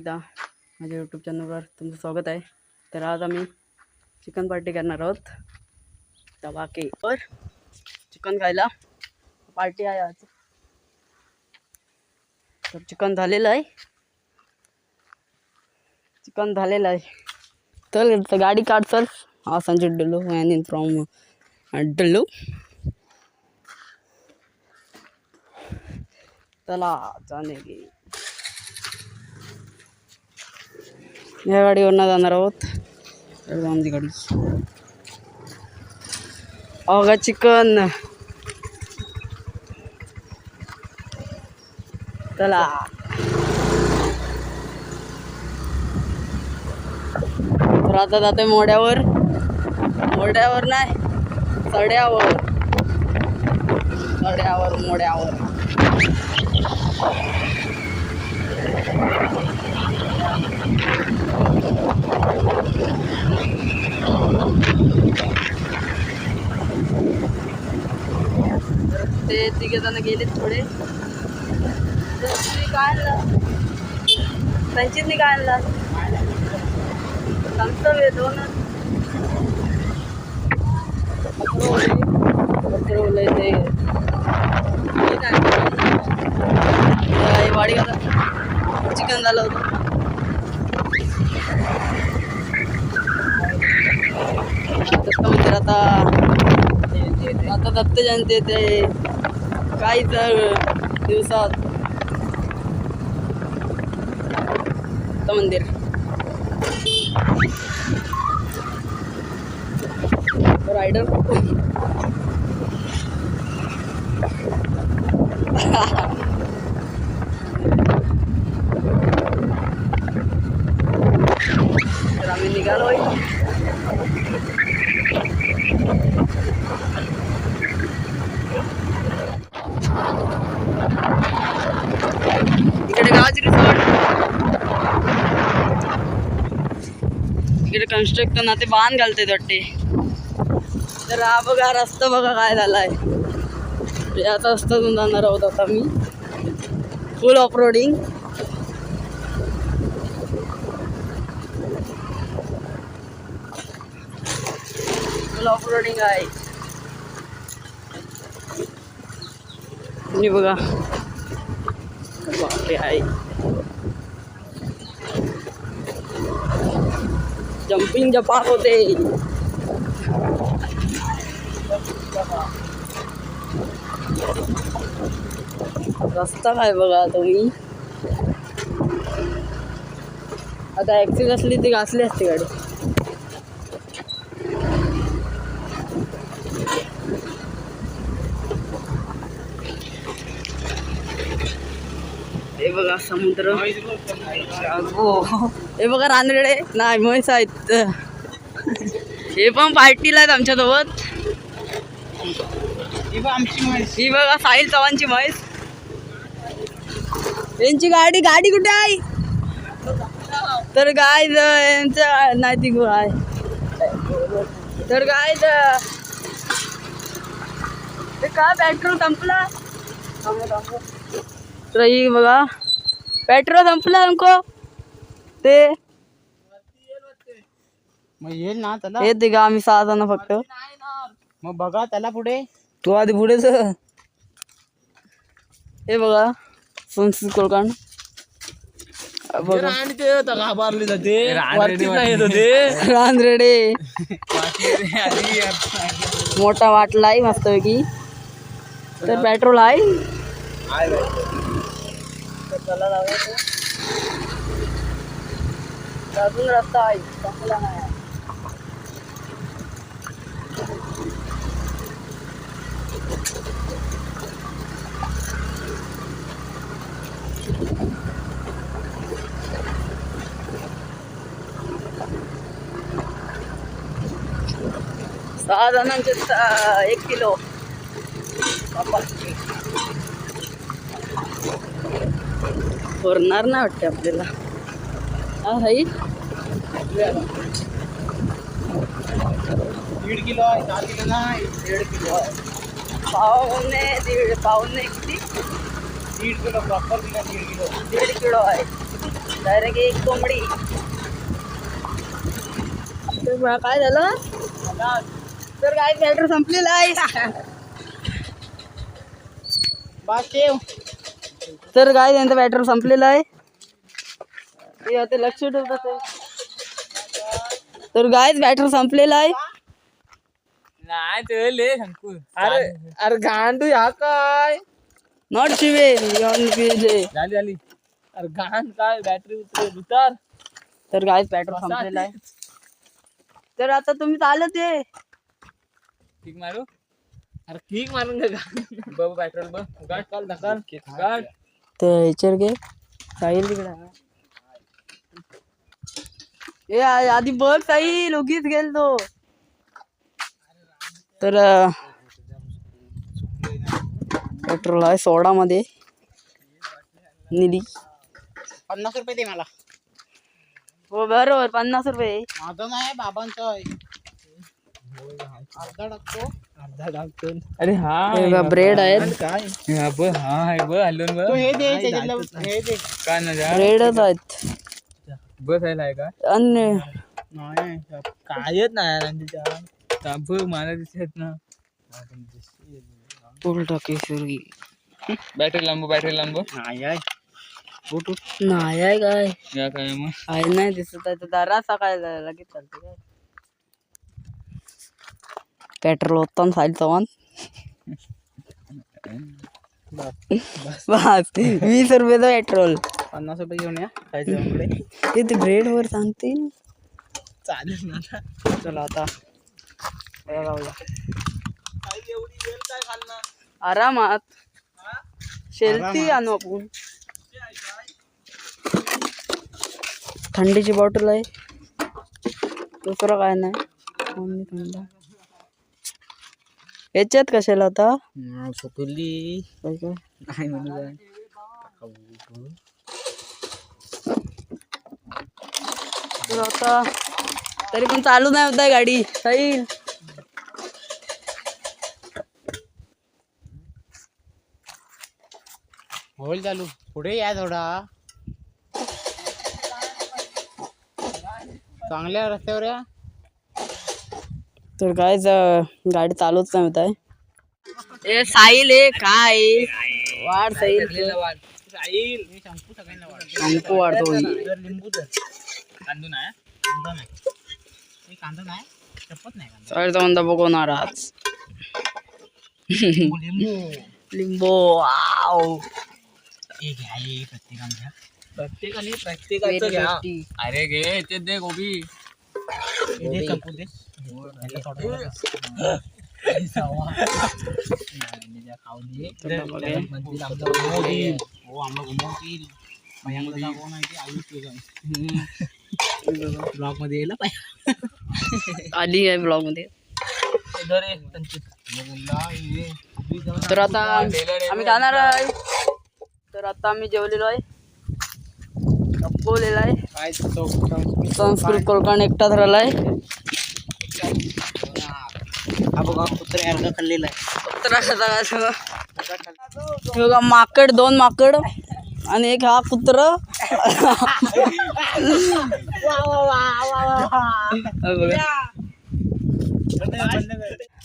एकदा माझ्या यूट्यूब चॅनलवर तुमचं स्वागत आहे. तर आज आम्ही चिकन पार्टी करणार आहोत. तवाकेवर चिकन खायला पार्टी आहे आज. तर चिकन झालेलं आहे. चल गाडी काढ चल. हा संजय डल्लो आणि फ्रॉम डल्लो. चला जाणे गे. या गाडीवरनं जाणार आहोत. आमची गाडी अगं चिकन. चला तर आता जाते मोड्यावर नाही सड्यावर मोड्यावर. ते तिघे जण गेलेत थोडे. काय आणलं संचितने? काय आणलं? सांगतो दोन ते वाडी चिकन झालं होतं. आता दत्त जयंती येते काहीच दिवसात. मंदिर रायडर तर आम्ही निघालो. इकडे गावाची रिसॉर्ट. इकडे कन्स्ट्रक्शन ते बांध घालते वाटते. तर हा बघा रस्ता बघा काय झालाय. याचा रस्त्यातून जाणार आहोत आता मी. फुल ऑफ रोडिंग. आहे. बघा बापरे आहे. जंपिंग जपाक होते. रस्ता काय बघा तुम्ही. आता ऍक्सिस असली ती घासली असते गाडी. हे बघा समुद्र. हे बघा रानडे नाही म्हैस आहेत. हे पण पार्टीला आहेत आमच्यासोबत. ही बघा साहिल चव्हाणची म्हैस. यांची गाडी कुठे आहे? तर गाय यांच्या नाही ती आहे. तर गाय ते काय पेट्रोल संपला. तर ही बघा पेट्रोल संपला अंको. ते येईल ना त्याला. येते का आम्ही 6 जण फक्त. मग बघा त्याला पुढे. तू आधी पुढेच. हे बघा संस्कृत कोळकांड. घाबरली जाते. रानरेडे मोठा वाटला आहे मस्तपैकी. तर पेट्रोल आहे. चला जाऊया. अजून रस्ता आहे संपला नाही. सहा जणांचे 1 किलो. भरणार नाही वाटते आपल्याला. हा हाई 1.5 किलो आहे. 4 किलो नाही 1.5 किलो आहे. पावणे किती 1.5 किलो प्रॉपर. 1.5 किलो 1.5 किलो आहे. डायरेक्ट एक कोंबडी. तर बघा काय झालं तर काय बॅटर संपलेला आहे. बस ठेव. तर काय त्यांचं बॅटर संपलेलं आहे. ते आता लक्ष ठेवतात. तर गायच बॅटर संपलेला आहे. नाही ते शंकू. अरे अरे गांडू ह्या काय नॉट शिवे झाली झाली. अरे गांड काय बॅटरी उतर. तर गायच बॅटर संपलेला आहे. तर आता तुम्ही चालत आहे. किक मारू. अरे किक मारून दे बघ पेट्रोल बघ गाड ढकल गाड. तर ह्याच्यावर घे साहिल तिकडे आहे. ए आधी बघ साहिल उगीच गेल तो. तर पेट्रोल आहे 16 मध्ये निधी. 50 रुपये दे मला. हो बरोबर 50 रुपये. माझं नाही बाबांचं आहे. अर्धा टाकतो. अरे हा ब्रेड आहे. काय हा बघ हा आहे बघ हलवून बघ. हे दे हे दे काय ना ब्रेडच आहेत. बस आहे का अन्य नाही कायच नाही बघ मला दिसत ना. उलटा केसरी बॅटरी लांब नाही आहे. नाही आहे काय या काय मग आहे नाही दिसत आहे. तर जरासा काय लगेच चालते काय. पेट्रोल उत्तम साहिल चव्हाण. बस 20 रुपयेचं पेट्रोल. 50 रुपये घेऊन या खायचं. ते ब्रेड वर सांगतील चालेल ना. चला आता जाऊया एवढी वेळ काय खाल्ला आरामात. शेल्फी आणू आपण. थंडीची बॉटल आहे. दुसरं काय नाही. थंड याच्यात कशाला आता सुकली काय काय नाही म्हणून तर आता तरी पण चालू नाही होत आहे गाडी. साहिल होईल चालू. पुढे या थोडा चांगल्या रस्त्यावर या. तर काय गाडी चालूच नाही होत आहे. ए साहिल आहे काय वाढ साहिल शंकू वाढतो. लिंबू कांदू नाही कांदा नाही चपत नाही साहिल तर बघणार आज लिंबू वाव. प्रत्येकाचं घ्या. अरे घे ते दे गोबी चपू दे. ब्लॉग मध्ये येईल आली आहे ब्लॉग मध्ये. तर आता आम्ही जाणार आहे. तर आता आम्ही जेवलेलो आहे. बोलेला आहे संस्कृत कोलकान एकटाच राहिलाय. हा बघा कुत्र्या खाल्लेला आहे. बघा माकड 2 माकड आणि एक हा कुत्र.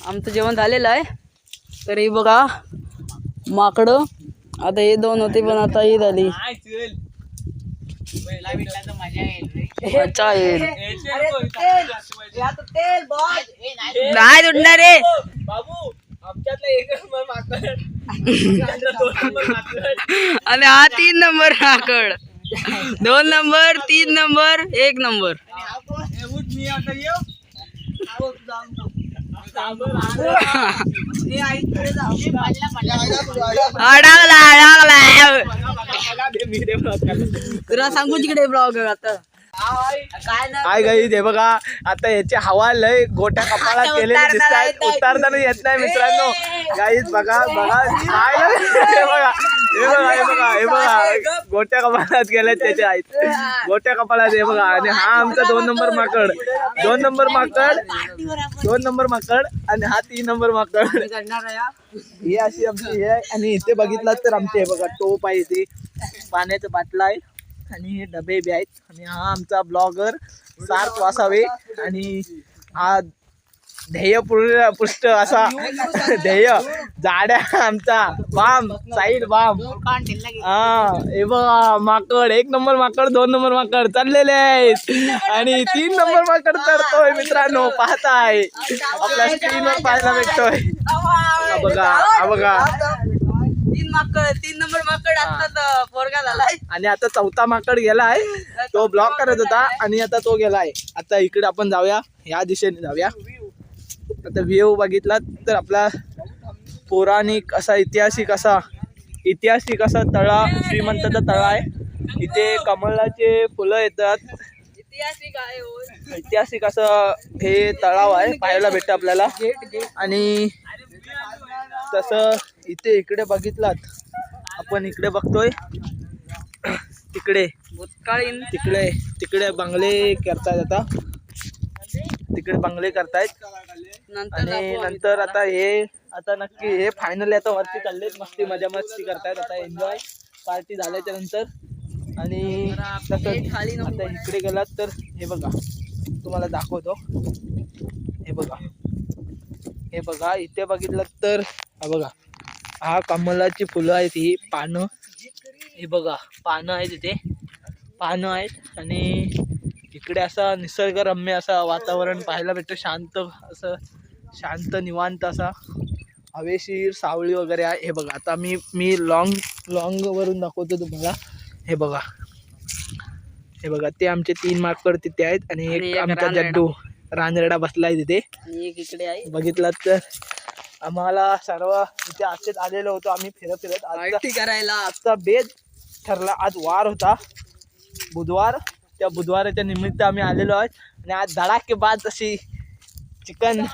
आमचं जेवण झालेलं आहे. तर हे बघा माकड. आता हे 2 होते पण आता ही झाली. मजा येईल नाही तुटणार रे बाबू आमच्यातला एक नंबर माकड आणि हा 3 नंबर माकड. 2 नंबर 3 नंबर 1 नंबर. तुला सांगू तिकडे ब्लॉग आता काय गाई दे बघा. आता याची हवा लय गोट्या कपाळात केलेली दिसत आहेत. उतारताना येत नाही मित्रांनो. गाईच बघा बघा काय हे बघा हे बघा हे बघा हे बघा गोट्या कपाळात गेल्यात त्याच्या आहेत. गोट्या कपाळात हे बघा. आणि हा आमचा 2 नंबर माकड. 2 नंबर माकड 2 नंबर माकड आणि हा 3 नंबर माकड. ही अशी आमची हे आहे. आणि इथे बघितलात तर आमचे हे बघा टोप आहे. इथे पाण्याचं बाटला आहे. आणि हे डबे बी आहेत आणि हा आमचा ब्लॉगर सार्थ वासावे आणि हा ध्येय पुष्ट असा ध्येय जाड्या आमचा बाम साईड बाम. हा हे बघा माकड, 1 नंबर माकड, 2 नंबर माकड चाललेले आहेत आणि 3 नंबर माकड चढतोय मित्रांनो. पाहताय आपल्या स्क्रीनवर पाहायला भेटतोय. हा बघा 3 नंबर माकड आता पोरगा झालाय आणि आता 4था माकड गेलाय. तो ब्लॉक करत होता आणि आता तो गेलाय. आता इकडे आपण जाऊया, या दिशेने जाऊया. आता व्ह्यू बघितला तर आपला पौराणिक असा ऐतिहासिक असा तळा, श्रीमंताचा तळा आहे. इथे कमळाचे फुलं येतात. ऐतिहासिक असं हे तळाव आहे, पाहायला भेटतं आपल्याला. आणि तसं इकडे बघितलात आपण, इकडे बघतोय तिकडे बंगले करतायत. आता तिकडे बंगले करतायत आणि नंतर आता नक्की हे फायनली आता वरती चाललेत, मजा मस्ती करतायत आता, एन्जॉय पार्टी झाल्याच्या नंतर. आणि तसंच आता इकडे गेलात तर हे बघा, तुम्हाला दाखवतो. हे बघा इथे बघितलं तर हा कमळाची फुलं आहेत, ही पानं. हे बघा पानं आहेत, इथे पानं आहेत. आणि इकडे असा निसर्गरम्य असा वातावरण पाहायला भेटतं. शांत निवांत असा हवेशीर सावळी वगैरे आहे. हे बघा आता मी लॉंग वरून दाखवतो तुम्हाला. हे बघा ते आमचे 3 माकड तिथे आहेत आणि एक आमचा जड्डू रानरेडा बसलाय तिथे. इकडे आहे बघितलात तर आम्हाला सर्व इथे असेच आलेलो होतो आम्ही फिरत पार्टी करायला. आजचा बेत ठरला. आज वार होता, बुधवार. त्या बुधवाराच्या निमित्त आम्ही आलेलो आहोत आणि आज धडाकेबाज अशी चिकन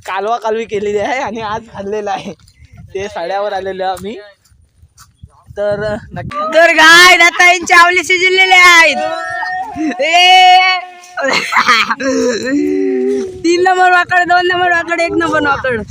कालवी केलेली आहे आणि आज खाल्लेलं आहे. ते साड्यावर आलेलो आम्ही. तर नक्की तर गाय आता चावले शिजलेले आहेत. 3 नंबर माकड, 2 नंबर माकड, 1 नंबर माकड.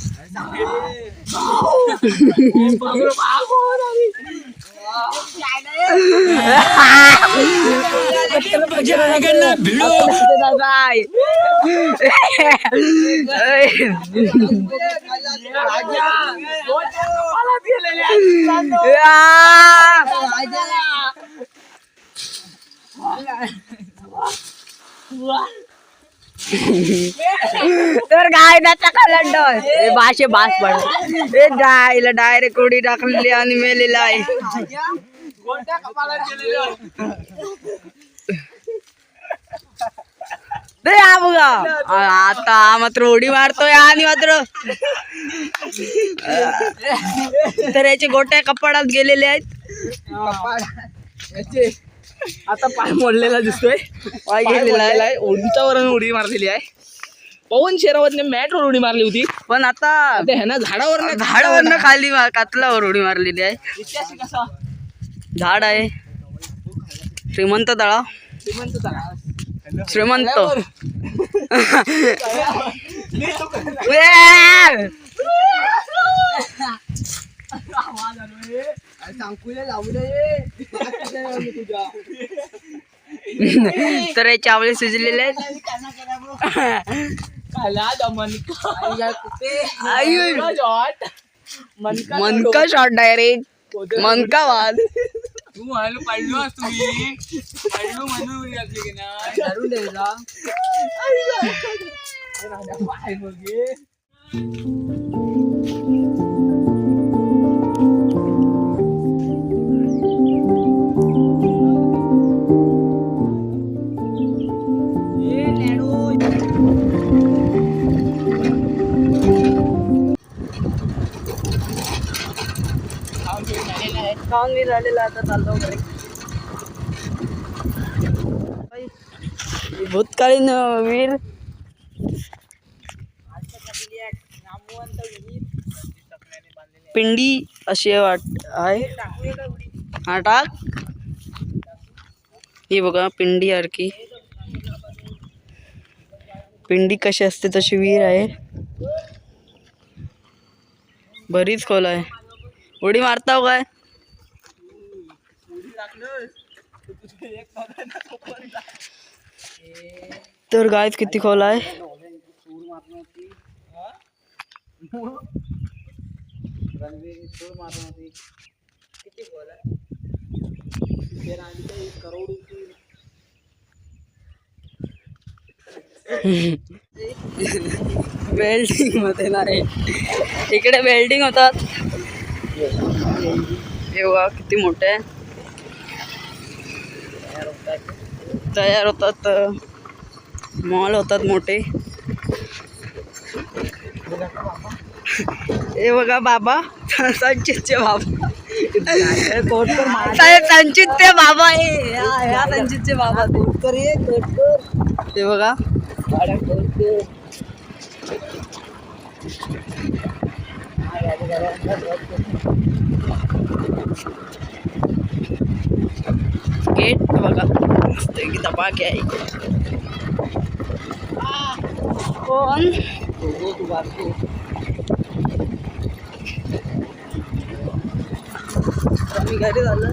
तर गाय त्याचा कलंडर बास पड डायरेक्ट उडी टाकलेली आणि मेलेला आहे. बघा आता मात्र उडी मारतोय आणि मात्र तर याचे गोट्या कपाडात गेलेले आहेत. आता पाय मोडलेला दिसतोय, पाय गेलेला आहे. उंचावरून उडी मारलेली आहे. पवन शेरावतने मॅटवर उडी मारली होती, पण आता ह्यानं झाडावरनं खाली कातलावर उडी मारलेली आहे. झाड आहे, श्रीमंत तळा, श्रीमंत तर हे चावले शिजलेले आहेत. मनका शॉट डायरेक्ट, मनका वाद. खाऊन मी झालेला, आता चालतो घरी. भूतकालीन वीर पिंडी अशी आहे. हा टाक, ही बघा पिंडी सारखी. पिंडी कशी असते तशी वीर आहे. बरीच खोल आहे. उडी मारताव काय? तर गायच किती खोल आहे. वेल्डिंग मध्ये नाही, इकडे वेल्डिंग होतात. हे बघा किती मोठे आहे. तयार होतात, मॉल होतात मोठे. हे बघा बाबा, संचितचे बाबा, संचितचे बाबा, ह्या संचितचे बाबा. हे बघा गेट बघा मस्त की धमाके आहे. कोण आम्ही घरी झालं.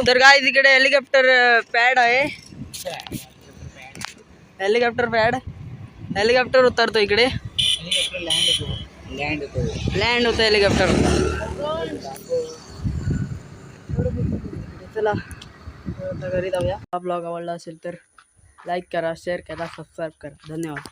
तर काय तिकडे हेलिकॉप्टर पॅड आहे. हेलिकॉप्टर पॅड, हेलिकॉप्टर उतरतो इकडे. लँड होतं हेलिकॉप्टर. चला आता घरी जाऊया. हा ब्लॉग आवडला असेल तर लाईक करा, शेअर करा, सबस्क्राईब करा. धन्यवाद.